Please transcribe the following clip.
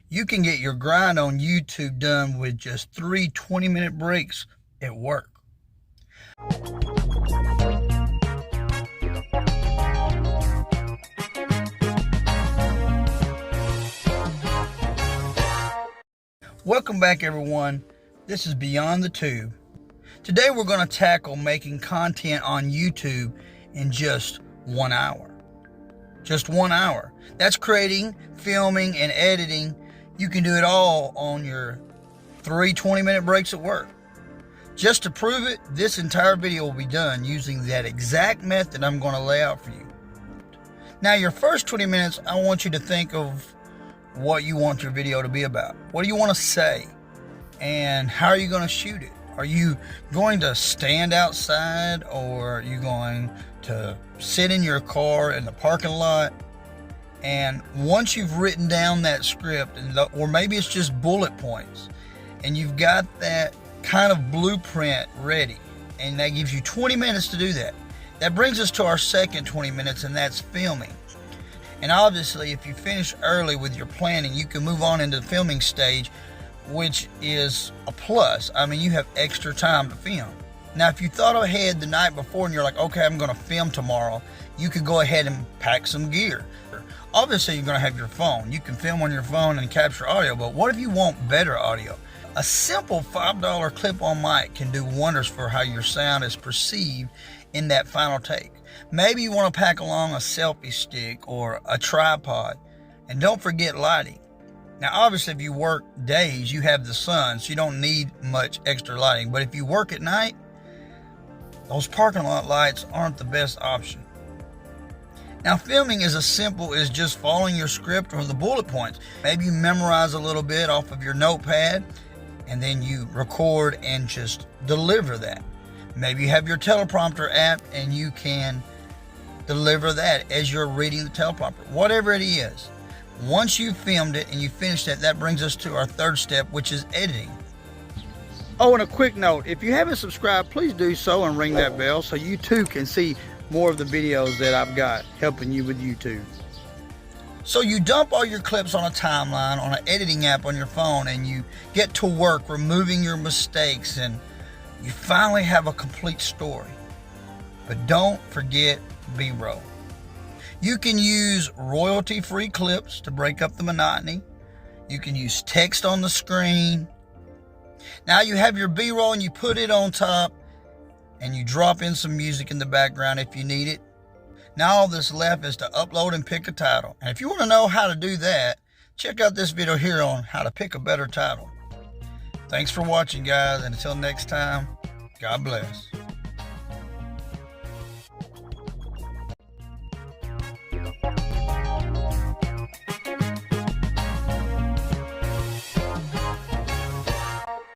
You can get your grind on YouTube done with just 3 20-minute breaks at work. Welcome back, everyone. This is Beyond the Tube. Today we're going to tackle making content on YouTube in just 1 hour. Just 1 hour. That's creating, filming, and editing. You can do it all on your 3 20-minute breaks at work. Just to prove it, this entire video will be done using that exact method I'm going to lay out for you. Now, your first 20 minutes, I want you to think of what you want your video to be about. What do you want to say? And how are you going to shoot it? Are you going to stand outside, or are you going to sit in your car in the parking lot? And once you've written down that script, or maybe it's just bullet points, and you've got that kind of blueprint ready, and that gives you 20 minutes to do that. That brings us to our second 20 minutes, and that's filming. And obviously, if you finish early with your planning, you can move on into the filming stage, which is a plus. I mean, you have extra time to film. Now, if you thought ahead the night before and you're like, okay, I'm going to film tomorrow, you could go ahead and pack some gear. Obviously, you're going to have your phone. You can film on your phone and capture audio, but what if you want better audio? A simple $5 clip-on mic can do wonders for how your sound is perceived in that final take. Maybe you want to pack along a selfie stick or a tripod. And don't forget lighting. Now, obviously, if you work days, you have the sun, so you don't need much extra lighting. But if you work at night, those parking lot lights aren't the best option. Now, filming is as simple as just following your script or the bullet points. Maybe you memorize a little bit off of your notepad, and then you record and just deliver that. Maybe you have your teleprompter app and you can deliver that as you're reading the teleprompter. Whatever it is, once you've filmed it and you finish it, that brings us to our third step, which is editing. Oh, and a quick note, if you haven't subscribed, please do so and ring that bell so you too can see more of the videos that I've got helping you with YouTube. So you dump all your clips on a timeline, on an editing app on your phone, and you get to work removing your mistakes, and you finally have a complete story. But don't forget B-roll. You can use royalty-free clips to break up the monotony. You can use text on the screen. Now you have your B-roll and you put it on top and you drop in some music in the background if you need it. Now all that's left is to upload and pick a title. And if you want to know how to do that, check out this video here on how to pick a better title. Thanks for watching, guys, and until next time, God bless.